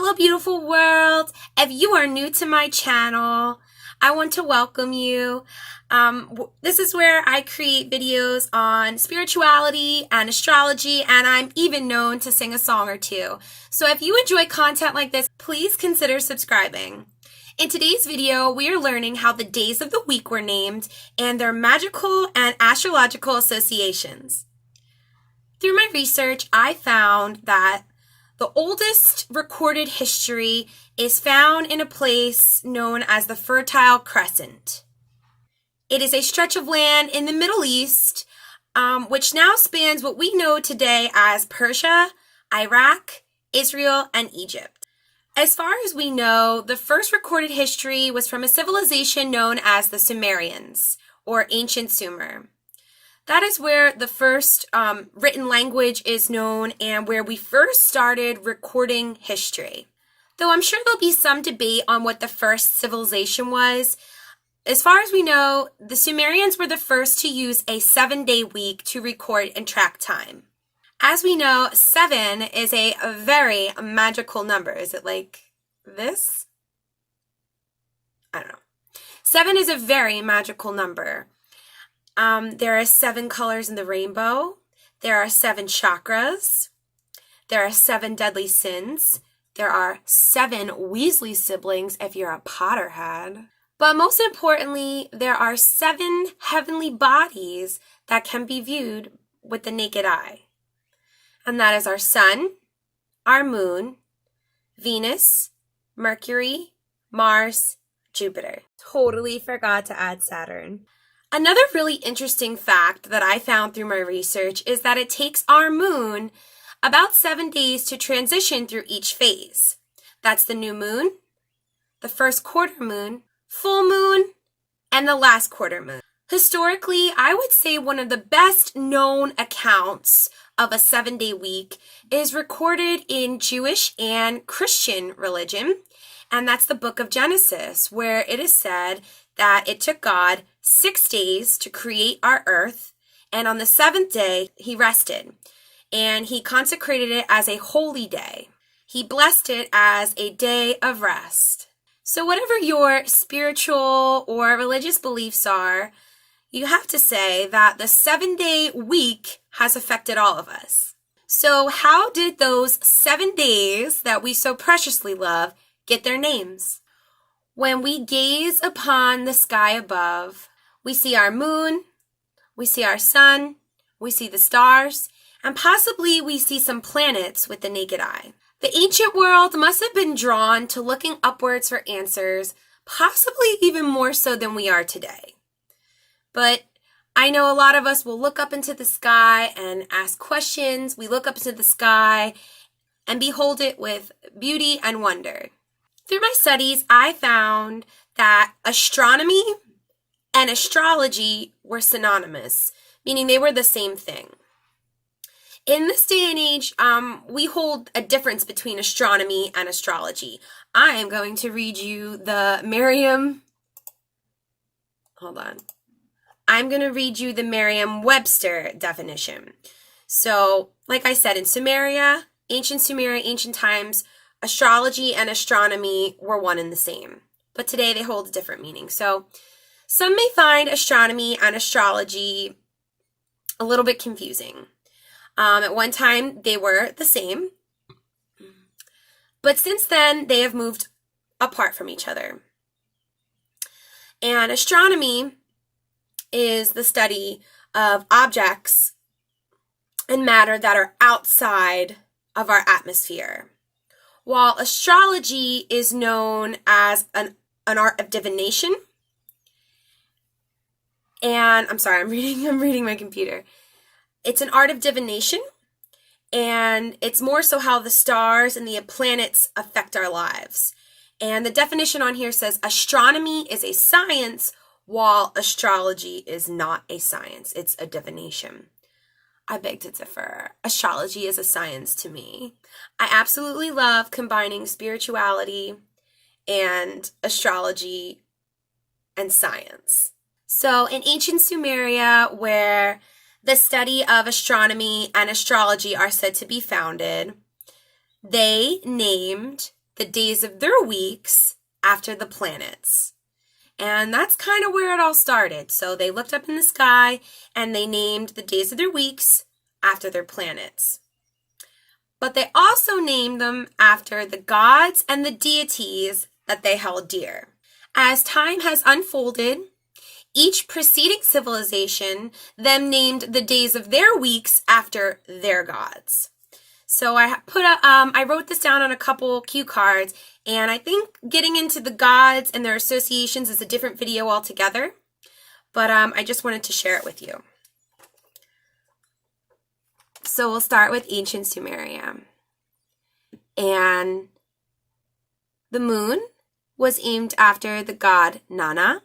Hello, beautiful world. If you are new to my channel, I want to welcome you. This is where I create videos on spirituality and astrology, and I'm even known to sing a song or two. So if you enjoy content like this, please consider subscribing. In today's video, we are learning how the days of the week were named and their magical and astrological associations. Through my research, I found that the oldest recorded history is found in a place known as the Fertile Crescent. It is a stretch of land in the Middle East, which now spans what we know today as Persia, Iraq, Israel, and Egypt. As far as we know, the first recorded history was from a civilization known as the Sumerians, or Ancient Sumer. That is where the first written language is known and where we first started recording history. Though I'm sure there'll be some debate on what the first civilization was. As far as we know, the Sumerians were the first to use a 7-day week to record and track time. As we know, 7 is a very magical number. Is it like this? I don't know. 7 is a very magical number. There are 7 colors in the rainbow. There are 7 chakras. There are 7 deadly sins. There are 7 Weasley siblings if you're a Potterhead. But most importantly, there are 7 heavenly bodies that can be viewed with the naked eye. And that is our sun, our moon, Venus, Mercury, Mars, Jupiter. Totally forgot to add Saturn. Another really interesting fact that I found through my research is that it takes our moon about 7 days to transition through each phase. That's the new moon, the first quarter moon, full moon, and the last quarter moon. Historically, I would say one of the best known accounts of a 7-day week is recorded in Jewish and Christian religion, and that's the book of Genesis, where it is said that it took God 6 days to create our earth, and on the 7th day, he rested, and he consecrated it as a holy day. He blessed it as a day of rest. So whatever your spiritual or religious beliefs are, you have to say that the 7-day week has affected all of us. So how did those 7 days that we so preciously love get their names? When we gaze upon the sky above, we see our moon, we see our sun, we see the stars, and possibly we see some planets with the naked eye. The ancient world must have been drawn to looking upwards for answers, possibly even more so than we are today. But I know a lot of us will look up into the sky and ask questions. We look up into the sky and behold it with beauty and wonder. Through my studies, I found that astronomy and astrology were synonymous, meaning they were the same thing. In this day and age, we hold a difference between astronomy and astrology. I am going to read you the Merriam-Webster definition. So, like I said, in Sumeria, ancient times, astrology and astronomy were one and the same. But today they hold a different meaning. So, some may find astronomy and astrology a little bit confusing. At one time, they were the same. But since then, they have moved apart from each other. And astronomy is the study of objects and matter that are outside of our atmosphere, while astrology is known as an art of divination. And I'm sorry, I'm reading my computer. It's an art of divination, and it's more so how the stars and the planets affect our lives. And the definition on here says astronomy is a science, while astrology is not a science. It's a divination. I beg to differ. Astrology is a science to me. I absolutely love combining spirituality and astrology and science. So in ancient Sumeria, where the study of astronomy and astrology are said to be founded, they named the days of their weeks after the planets. And that's kind of where it all started. So they looked up in the sky and they named the days of their weeks after their planets. But they also named them after the gods and the deities that they held dear. As time has unfolded, each preceding civilization then named the days of their weeks after their gods. So I wrote this down on a couple cue cards, and I think getting into the gods and their associations is a different video altogether, but I just wanted to share it with you. So we'll start with ancient Sumeria. And the moon was named after the god Nana,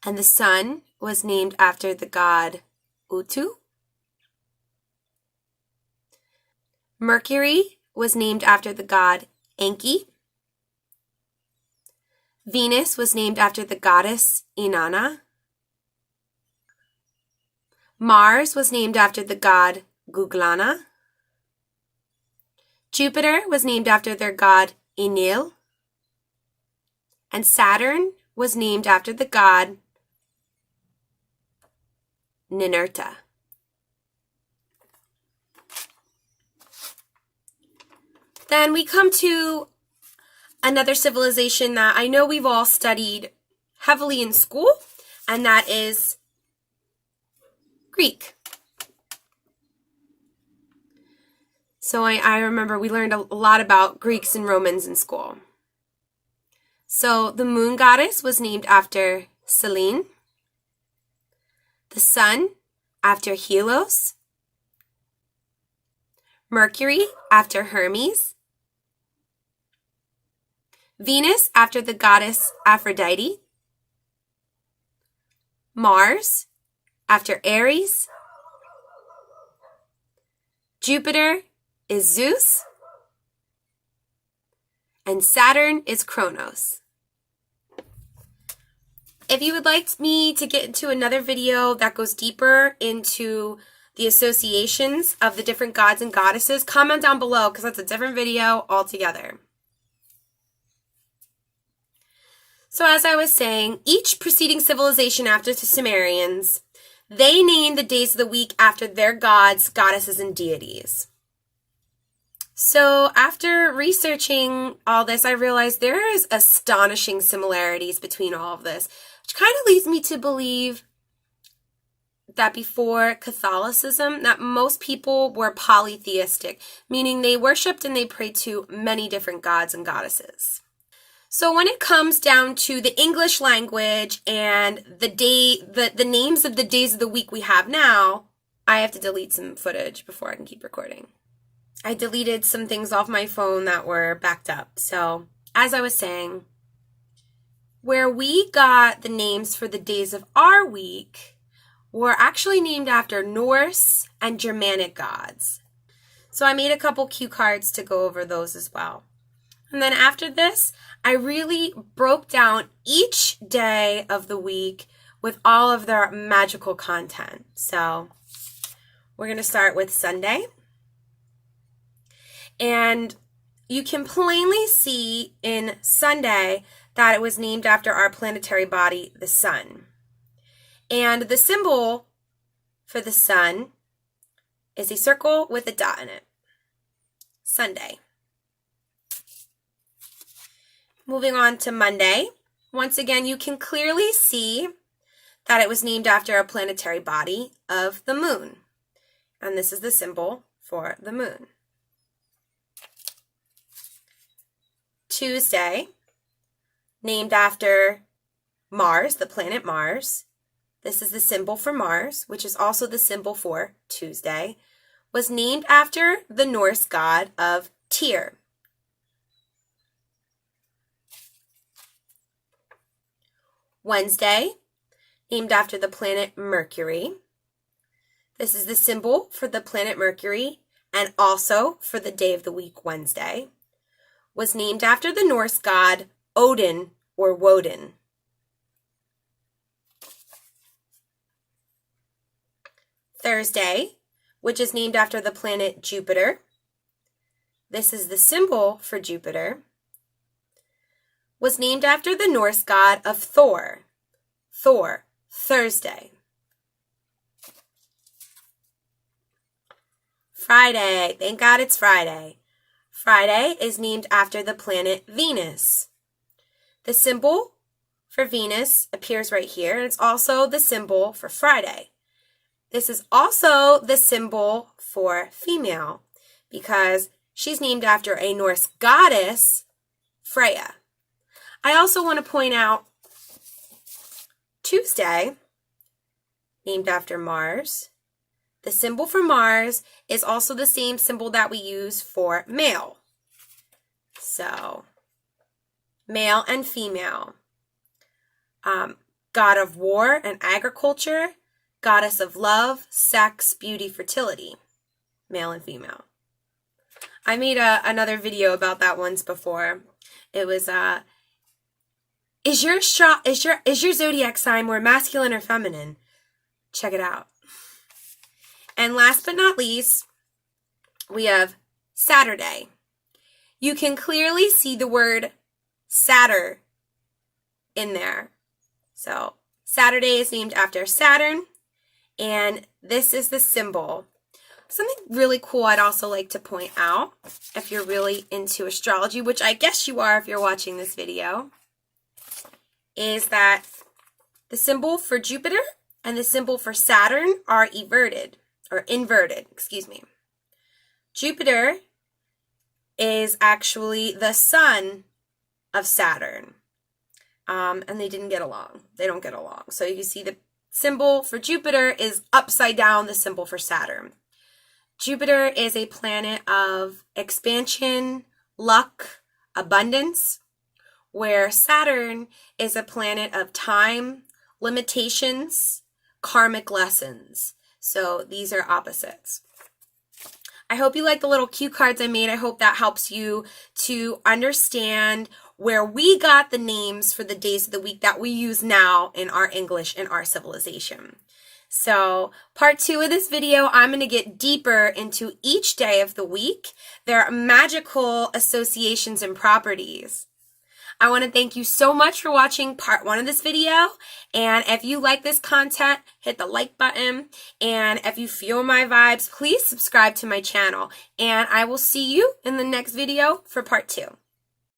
and the sun was named after the god Utu. Mercury was named after the god Enki. Venus was named after the goddess Inanna. Mars was named after the god Guglana. Jupiter was named after their god Enlil. And Saturn was named after the god Ninurta. Then we come to another civilization that I know we've all studied heavily in school, and that is Greek. So I remember we learned a lot about Greeks and Romans in school. So the moon goddess was named after Selene, the sun after Helios, Mercury after Hermes, Venus after the goddess Aphrodite, Mars after Ares, Jupiter is Zeus, and Saturn is Kronos. If you would like me to get into another video that goes deeper into the associations of the different gods and goddesses, comment down below because that's a different video altogether. So as I was saying, each preceding civilization after the Sumerians, they named the days of the week after their gods, goddesses, and deities. So after researching all this, I realized there is astonishing similarities between all of this, which kind of leads me to believe that before Catholicism, that most people were polytheistic, meaning they worshipped and they prayed to many different gods and goddesses. So when it comes down to the English language and the names of the days of the week we have now, I have to delete some footage before I can keep recording. I deleted some things off my phone that were backed up. So as I was saying, where we got the names for the days of our week were actually named after Norse and Germanic gods. So I made a couple cue cards to go over those as well. And then after this, I really broke down each day of the week with all of their magical content. So we're going to start with Sunday. And you can plainly see in Sunday that it was named after our planetary body, the sun. And the symbol for the sun is a circle with a dot in it. Sunday. Moving on to Monday. Once again, you can clearly see that it was named after a planetary body of the moon. And this is the symbol for the moon. Tuesday, named after Mars, the planet Mars. This is the symbol for Mars, which is also the symbol for Tuesday, was named after the Norse god of Tyr. Wednesday, named after the planet Mercury. This is the symbol for the planet Mercury and also for the day of the week, Wednesday. Was named after the Norse god Odin or Woden. Thursday, which is named after the planet Jupiter. this is the symbol for Jupiter, was named after the Norse god of Thor. Thor, Thursday. Friday, thank God it's Friday. Friday is named after the planet Venus. The symbol for Venus appears right here, and it's also the symbol for Friday. This is also the symbol for female because she's named after a Norse goddess, Freya. I also want to point out Tuesday, named after Mars. The symbol for Mars is also the same symbol that we use for male. So, male and female. God of war and agriculture, goddess of love, sex, beauty, fertility. Male and female. I made another video about that once before. It was, is your zodiac sign more masculine or feminine? Check it out. And last but not least, we have Saturday. You can clearly see the word Saturn in there. So Saturday is named after Saturn, and this is the symbol. Something really cool I'd also like to point out, if you're really into astrology, which I guess you are if you're watching this video, is that the symbol for Jupiter and the symbol for Saturn are inverted. Jupiter is actually the son of Saturn. And they didn't get along. They don't get along. So you see the symbol for Jupiter is upside down the symbol for Saturn. Jupiter is a planet of expansion, luck, abundance, where Saturn is a planet of time, limitations, karmic lessons. So these are opposites. I hope you like the little cue cards I made. I hope that helps you to understand where we got the names for the days of the week that we use now in our English and our civilization. So part 2 of this video, I'm going to get deeper into each day of the week, their magical associations and properties. I want to thank you so much for watching part 1 of this video. And if you like this content, hit the like button. And if you feel my vibes, please subscribe to my channel. And I will see you in the next video for part 2.